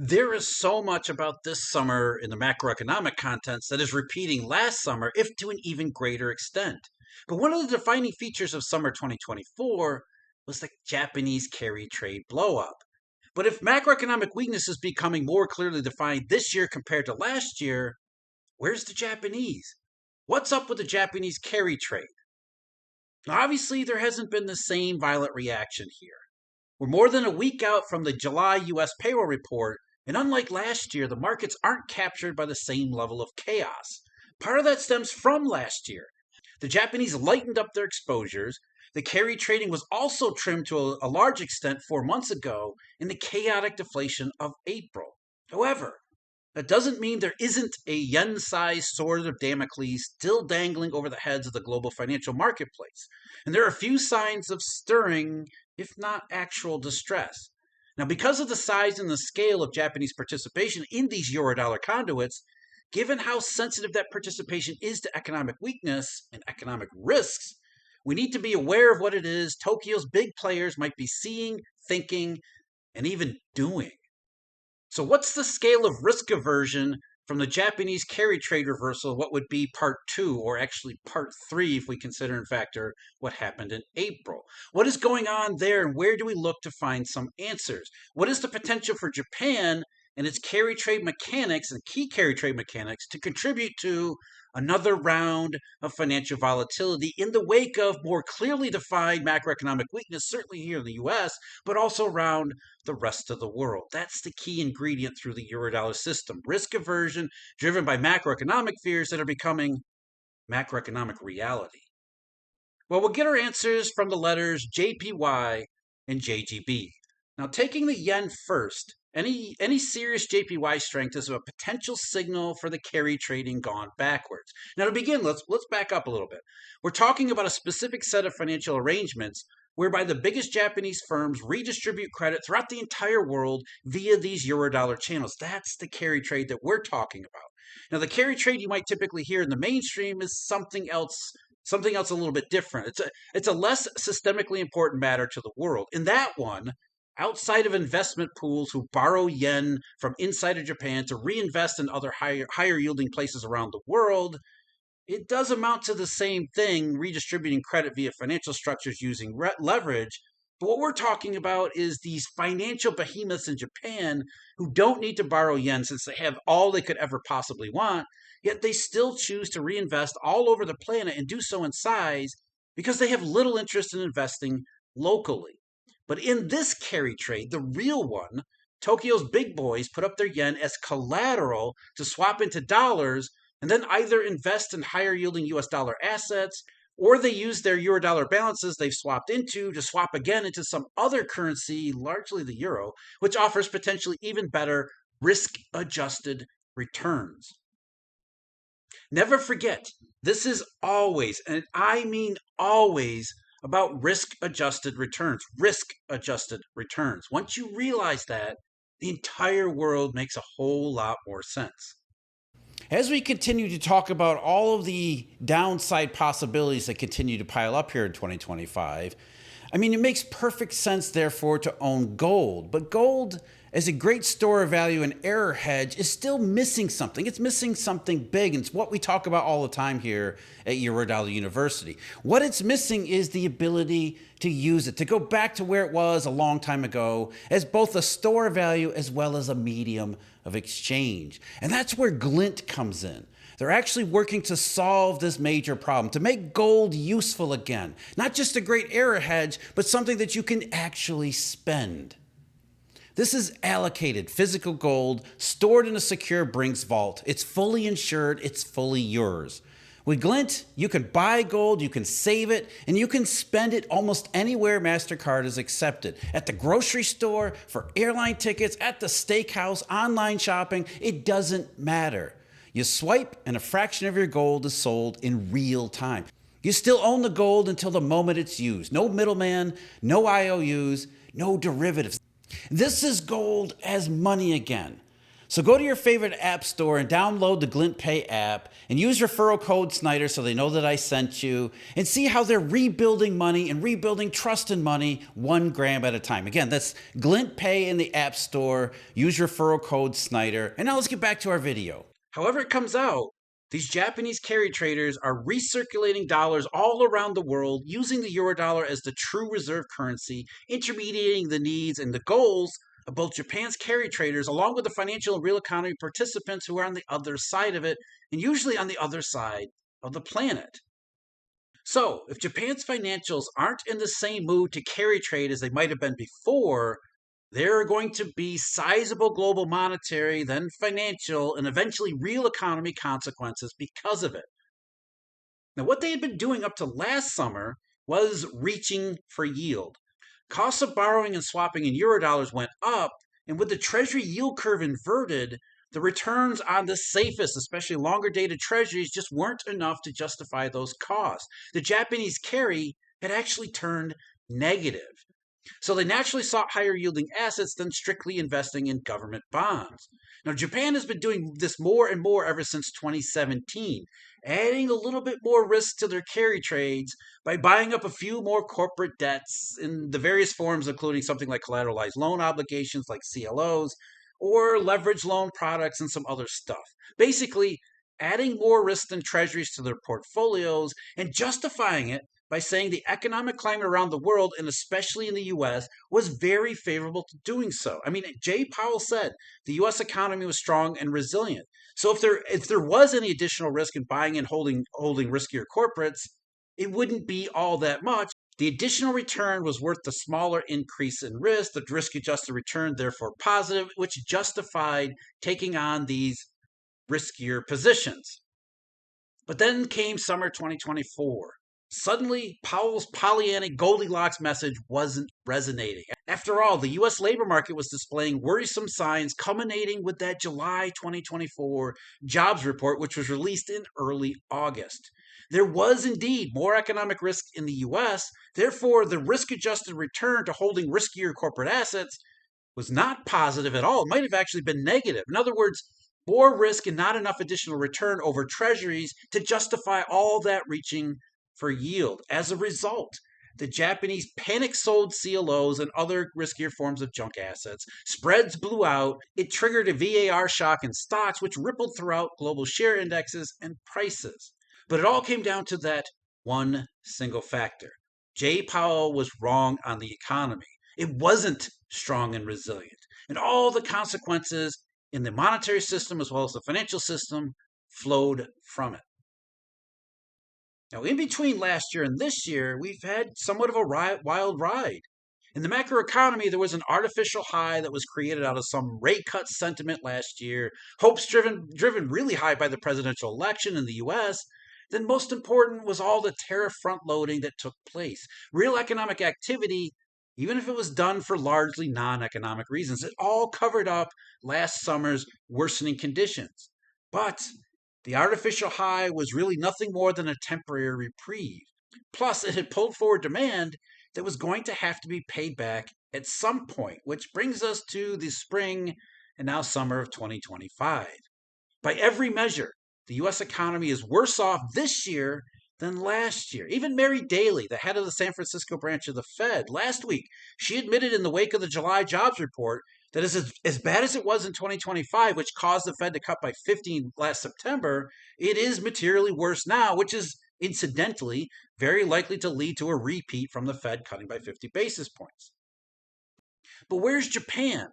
There is so much about this summer in the macroeconomic contents that is repeating last summer, if to an even greater extent. But one of the defining features of summer 2024 was the Japanese carry trade blowup. But if macroeconomic weakness is becoming more clearly defined this year compared to last year, where's the Japanese? What's up with the Japanese carry trade? Now, obviously, there hasn't been the same violent reaction here. We're more than a week out from the July US payroll report, and unlike last year, the markets aren't captured by the same level of chaos. Part of that stems from last year. The Japanese lightened up their exposures. The carry trading was also trimmed to a large extent 4 months ago in the chaotic deflation of April. However, that doesn't mean there isn't a yen-sized sword of Damocles still dangling over the heads of the global financial marketplace. And there are a few signs of stirring, if not actual distress. Now, because of the size and the scale of Japanese participation in these Eurodollar conduits, given how sensitive that participation is to economic weakness and economic risks, we need to be aware of what it is Tokyo's big players might be seeing, thinking, and even doing. So what's the scale of risk aversion from the Japanese carry trade reversal, what would be part 2, or actually part 3 if we consider and factor what happened in April? What is going on there, and where do we look to find some answers? What is the potential for Japan and its carry trade mechanics and key carry trade mechanics to contribute to another round of financial volatility in the wake of more clearly defined macroeconomic weakness, certainly here in the US, but also around the rest of the world? That's the key ingredient through the Eurodollar system. Risk aversion driven by macroeconomic fears that are becoming macroeconomic reality. Well, we'll get our answers from the letters JPY and JGB. Now, taking the yen first, any serious JPY strength is a potential signal for the carry trading gone backwards. Now, to begin, let's back up a little bit. We're talking about a specific set of financial arrangements whereby the biggest Japanese firms redistribute credit throughout the entire world via these Eurodollar channels. That's the carry trade that we're talking about. Now, the carry trade you might typically hear in the mainstream is something else a little bit different. It's a less systemically important matter to the world. In that one, outside of investment pools who borrow yen from inside of Japan to reinvest in other higher yielding places around the world, it does amount to the same thing, redistributing credit via financial structures using leverage. But what we're talking about is these financial behemoths in Japan who don't need to borrow yen since they have all they could ever possibly want, yet they still choose to reinvest all over the planet and do so in size because they have little interest in investing locally. But in this carry trade, the real one, Tokyo's big boys put up their yen as collateral to swap into dollars and then either invest in higher yielding US dollar assets, or they use their Eurodollar balances they've swapped into to swap again into some other currency, largely the euro, which offers potentially even better risk-adjusted returns. Never forget, this is always, and I mean always, about risk-adjusted returns. Risk-adjusted returns. Once you realize that, the entire world makes a whole lot more sense. As we continue to talk about all of the downside possibilities that continue to pile up here in 2025, it makes perfect sense, therefore, to own gold. But gold, as a great store of value and error hedge, is still missing something. It's missing something big, and it's what we talk about all the time here at Eurodollar University. What it's missing is the ability to use it, to go back to where it was a long time ago, as both a store of value as well as a medium of exchange. And that's where Glint comes in. They're actually working to solve this major problem, to make gold useful again. Not just a great error hedge, but something that you can actually spend. This is allocated physical gold stored in a secure Brinks vault. It's fully insured, it's fully yours. With Glint, you can buy gold, you can save it, and you can spend it almost anywhere MasterCard is accepted. At the grocery store, for airline tickets, at the steakhouse, online shopping, it doesn't matter. You swipe and a fraction of your gold is sold in real time. You still own the gold until the moment it's used. No middleman, no IOUs, no derivatives. This is gold as money again. So go to your favorite app store and download the Glint Pay app and use referral code SNIDER so they know that I sent you, and see how they're rebuilding money and rebuilding trust in money 1 gram at a time. Again, that's Glint Pay in the app store. Use referral code SNIDER. And now let's get back to our video. However it comes out, these Japanese carry traders are recirculating dollars all around the world, using the Eurodollar as the true reserve currency, intermediating the needs and the goals of both Japan's carry traders, along with the financial and real economy participants who are on the other side of it, and usually on the other side of the planet. So, if Japan's financials aren't in the same mood to carry trade as they might have been before, there are going to be sizable global monetary, then financial, and eventually real economy consequences because of it. Now, what they had been doing up to last summer was reaching for yield. Costs of borrowing and swapping in Eurodollars went up, and with the Treasury yield curve inverted, the returns on the safest, especially longer dated treasuries, just weren't enough to justify those costs. The Japanese carry had actually turned negative. So they naturally sought higher yielding assets than strictly investing in government bonds. Now, Japan has been doing this more and more ever since 2017, adding a little bit more risk to their carry trades by buying up a few more corporate debts in the various forms, including something like collateralized loan obligations like CLOs or leverage loan products and some other stuff. Basically, adding more risk than treasuries to their portfolios and justifying it by saying the economic climate around the world, and especially in the US, was very favorable to doing so. I mean, Jay Powell said the US economy was strong and resilient. So if there was any additional risk in buying and holding riskier corporates, it wouldn't be all that much. The additional return was worth the smaller increase in risk, the risk-adjusted return therefore positive, which justified taking on these riskier positions. But then came summer 2024. Suddenly, Powell's Pollyannic Goldilocks message wasn't resonating. After all, the U.S. labor market was displaying worrisome signs, culminating with that July 2024 jobs report, which was released in early August. There was indeed more economic risk in the U.S., therefore, the risk-adjusted return to holding riskier corporate assets was not positive at all. It might have actually been negative. In other words, more risk and not enough additional return over treasuries to justify all that reaching for yield. As a result, the Japanese panic sold CLOs and other riskier forms of junk assets. Spreads blew out. It triggered a VAR shock in stocks, which rippled throughout global share indexes and prices. But it all came down to that one single factor. Jay Powell was wrong on the economy. It wasn't strong and resilient. And all the consequences in the monetary system as well as the financial system flowed from it. Now, in between last year and this year, we've had somewhat of a wild ride. In the macroeconomy, there was an artificial high that was created out of some rate cut sentiment last year, hopes driven really high by the presidential election in the U.S. Then most important was all the tariff front loading that took place. Real economic activity, even if it was done for largely non-economic reasons, it all covered up last summer's worsening conditions. But the artificial high was really nothing more than a temporary reprieve. Plus, it had pulled forward demand that was going to have to be paid back at some point, which brings us to the spring and now summer of 2025. By every measure, the U.S. economy is worse off this year than last year. Even Mary Daly, the head of the San Francisco branch of the Fed, last week, she admitted in the wake of the July jobs report that as bad as it was in 2025, which caused the Fed to cut by 15 last September, it is materially worse now, which is incidentally very likely to lead to a repeat from the Fed cutting by 50 basis points. But where's Japan?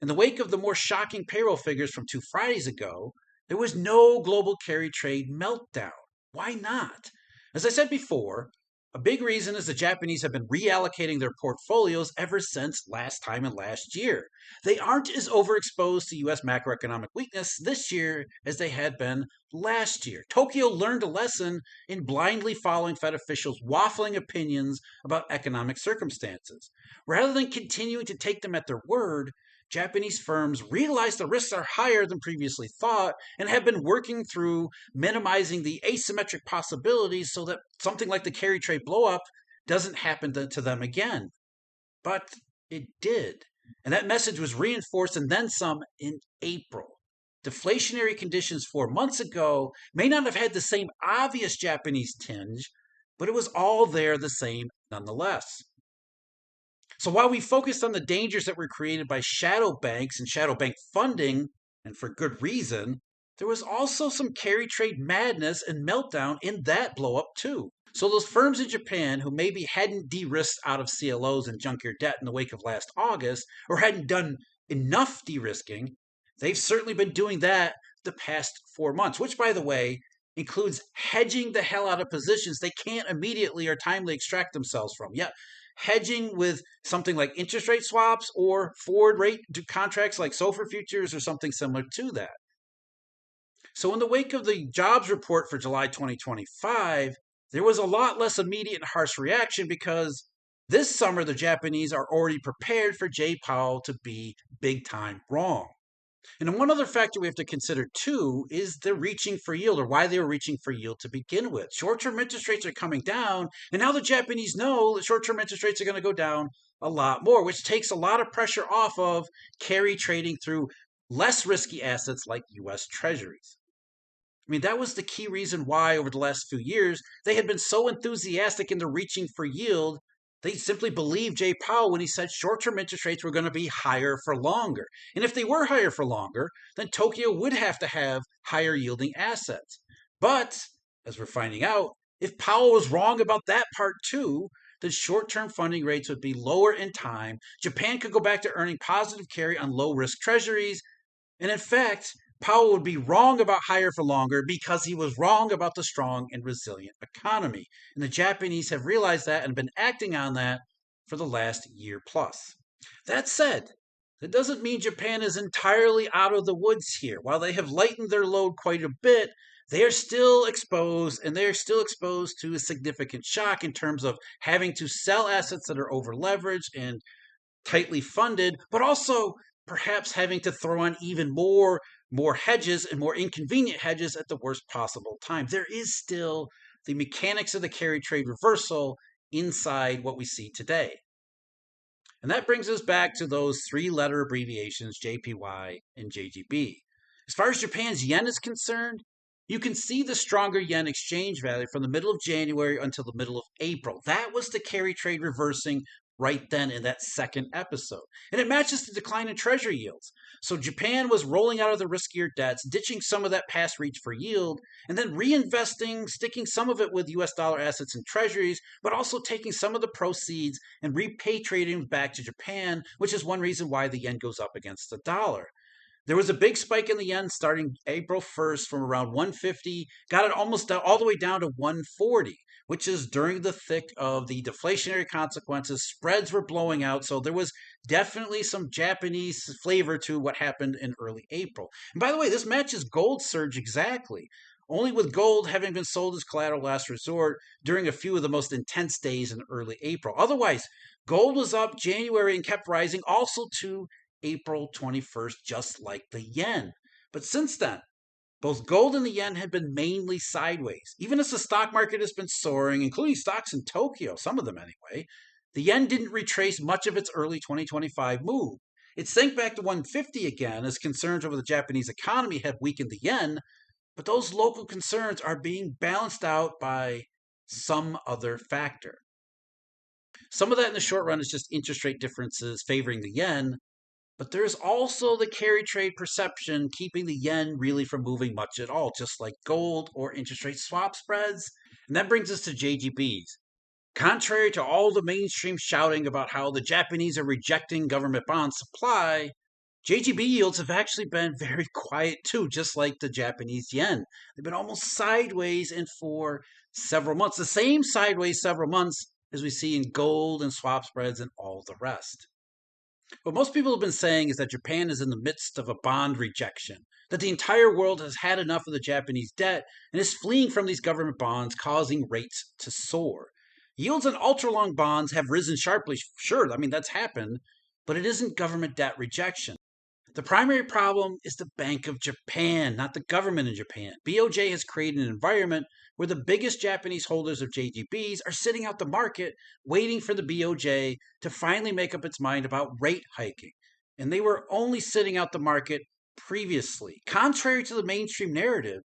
In the wake of the more shocking payroll figures from 2 Fridays ago, there was no global carry trade meltdown. Why not? As I said before, a big reason is the Japanese have been reallocating their portfolios ever since last time and last year. They aren't as overexposed to U.S. macroeconomic weakness this year as they had been last year. Tokyo learned a lesson in blindly following Fed officials' waffling opinions about economic circumstances. Rather than continuing to take them at their word, Japanese firms realize the risks are higher than previously thought and have been working through minimizing the asymmetric possibilities so that something like the carry trade blowup doesn't happen to them again. But it did. And that message was reinforced and then some in April. Deflationary conditions 4 months ago may not have had the same obvious Japanese tinge, but it was all there the same nonetheless. So while we focused on the dangers that were created by shadow banks and shadow bank funding, and for good reason, there was also some carry trade madness and meltdown in that blow up too. So those firms in Japan who maybe hadn't de-risked out of CLOs and junkier debt in the wake of last August, or hadn't done enough de-risking, they've certainly been doing that the past 4 months, which by the way includes hedging the hell out of positions they can't immediately or timely extract themselves from. Yeah, hedging with something like interest rate swaps or forward rate contracts like SOFR futures or something similar to that. So, in the wake of the jobs report for July 2025, there was a lot less immediate and harsh reaction because this summer the Japanese are already prepared for Jay Powell to be big time wrong. And then one other factor we have to consider too is the reaching for yield, or why they were reaching for yield to begin with. Short-term interest rates are coming down, and now the Japanese know that short-term interest rates are going to go down a lot more, which takes a lot of pressure off of carry trading through less risky assets like U.S. Treasuries. I mean, that was the key reason why over the last few years they had been so enthusiastic in the reaching for yield. They simply believed Jay Powell when he said short-term interest rates were going to be higher for longer. And if they were higher for longer, then Tokyo would have to have higher yielding assets. But, as we're finding out, if Powell was wrong about that part too, then short-term funding rates would be lower in time. Japan could go back to earning positive carry on low-risk treasuries. And in fact, Powell would be wrong about higher for longer because he was wrong about the strong and resilient economy. And the Japanese have realized that and been acting on that for the last year plus. That said, that doesn't mean Japan is entirely out of the woods here. While they have lightened their load quite a bit, they are still exposed, and they are still exposed to a significant shock in terms of having to sell assets that are over leveraged and tightly funded, but also perhaps having to throw on even more hedges and more inconvenient hedges at the worst possible time. There is still the mechanics of the carry trade reversal inside what we see today. And that brings us back to those three-letter abbreviations, JPY and JGB. As far as Japan's yen is concerned, you can see the stronger yen exchange value from the middle of January until the middle of April. That was the carry trade reversing right then in that second episode. And it matches the decline in treasury yields. So Japan was rolling out of the riskier debts, ditching some of that past reach for yield, and then reinvesting, sticking some of it with US dollar assets and treasuries, but also taking some of the proceeds and repatriating back to Japan, which is one reason why the yen goes up against the dollar. There was a big spike in the yen starting April 1st from around 150, got it almost all the way down to 140, which is during the thick of the deflationary consequences. Spreads were blowing out, so there was definitely some Japanese flavor to what happened in early April. And by the way, this matches gold surge exactly, only with gold having been sold as collateral last resort during a few of the most intense days in early April. Otherwise, gold was up January and kept rising also to April 21st, just like the yen. But since then, both gold and the yen have been mainly sideways. Even as the stock market has been soaring, including stocks in Tokyo, some of them anyway, the yen didn't retrace much of its early 2025 move. It sank back to 150 again as concerns over the Japanese economy have weakened the yen, but those local concerns are being balanced out by some other factor. Some of that in the short run is just interest rate differences favoring the yen, but there's also the carry trade perception keeping the yen really from moving much at all, just like gold or interest rate swap spreads. And that brings us to JGBs. Contrary to all the mainstream shouting about how the Japanese are rejecting government bond supply, JGB yields have actually been very quiet too, just like the Japanese yen. They've been almost sideways and for several months. The same sideways several months as we see in gold and swap spreads and all the rest. What most people have been saying is that Japan is in the midst of a bond rejection, that the entire world has had enough of the Japanese debt and is fleeing from these government bonds, causing rates to soar. Yields on ultra-long bonds have risen sharply. Sure, I mean, that's happened, but it isn't government debt rejection. The primary problem is the Bank of Japan, not the government in Japan. BOJ has created an environment where the biggest Japanese holders of JGBs are sitting out the market, waiting for the BOJ to finally make up its mind about rate hiking. And they were only sitting out the market previously, contrary to the mainstream narrative,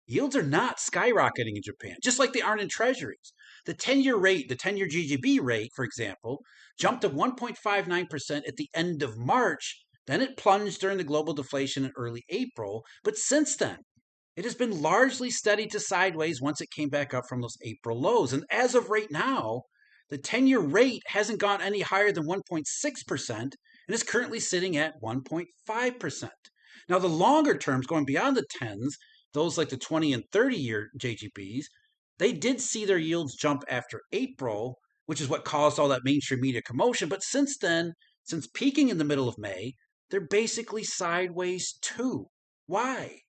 yields are not skyrocketing in Japan, just like they aren't in treasuries. The 10-year rate, the 10-year JGB rate, for example, jumped to 1.59% at the end of March. Then it plunged during the global deflation in early April. But since then, it has been largely steady to sideways once it came back up from those April lows. And as of right now, the 10-year rate hasn't gone any higher than 1.6% and is currently sitting at 1.5%. Now, the longer terms, going beyond the 10s, those like the 20 and 30-year JGBs, they did see their yields jump after April, which is what caused all that mainstream media commotion. But since then, since peaking in the middle of May, they're basically sideways too. Why?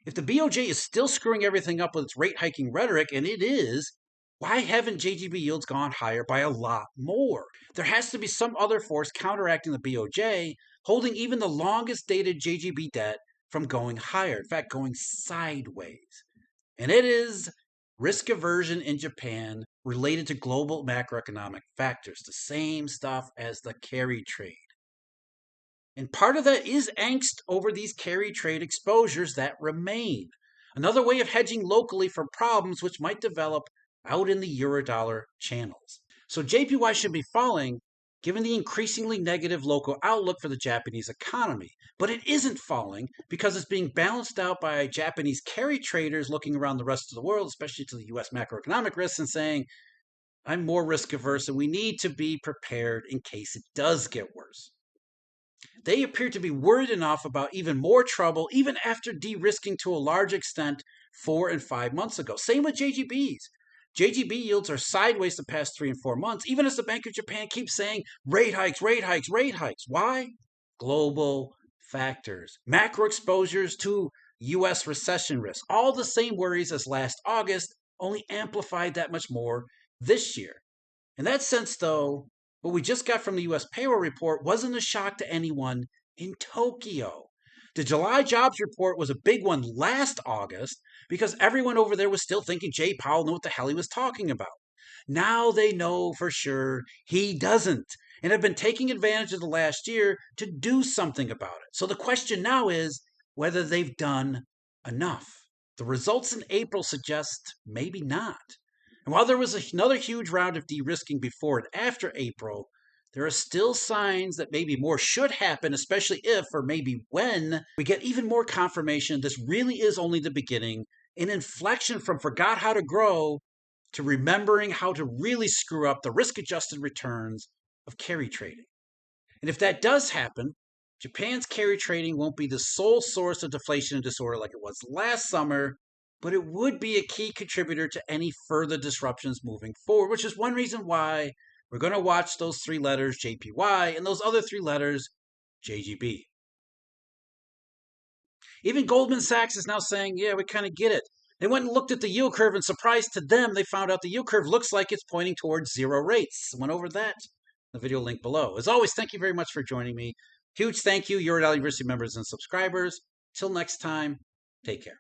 If the BOJ is still screwing everything up with its rate hiking rhetoric, and it is, why haven't JGB yields gone higher by a lot more? There has to be some other force counteracting the BOJ, holding even the longest dated JGB debt from going higher, in fact, going sideways. And it is risk aversion in Japan related to global macroeconomic factors, the same stuff as the carry trade. And part of that is angst over these carry trade exposures that remain. Another way of hedging locally from problems which might develop out in the Eurodollar channels. So JPY should be falling given the increasingly negative local outlook for the Japanese economy. But it isn't falling because it's being balanced out by Japanese carry traders looking around the rest of the world, especially to the US macroeconomic risks, and saying, I'm more risk averse and we need to be prepared in case it does get worse. They appear to be worried enough about even more trouble, even after de-risking to a large extent 4 and 5 months ago. Same with JGBs. JGB yields are sideways the past 3 and 4 months, even as the Bank of Japan keeps saying rate hikes, rate hikes, rate hikes. Why? Global factors, macro exposures to U.S. recession risk, all the same worries as last August, only amplified that much more this year. In that sense, though, what we just got from the U.S. payroll report wasn't a shock to anyone in Tokyo. The July jobs report was a big one last August because everyone over there was still thinking Jay Powell knew what the hell he was talking about. Now they know for sure he doesn't and have been taking advantage of the last year to do something about it. So the question now is whether they've done enough. The results in April suggest maybe not. And while there was another huge round of de-risking before and after April, there are still signs that maybe more should happen, especially if, or maybe when, we get even more confirmation this really is only the beginning, an inflection from forgot how to grow to remembering how to really screw up the risk-adjusted returns of carry trading. And if that does happen, Japan's carry trading won't be the sole source of deflation and disorder like it was last summer, but it would be a key contributor to any further disruptions moving forward, which is one reason why we're going to watch those 3 letters, JPY, and those other 3 letters, JGB. Even Goldman Sachs is now saying, yeah, we kind of get it. They went and looked at the yield curve, and surprise to them, they found out the yield curve looks like it's pointing towards 0 rates. Went over that in the video link below. As always, thank you very much for joining me. Huge thank you, Eurodollar University members and subscribers. Till next time, take care.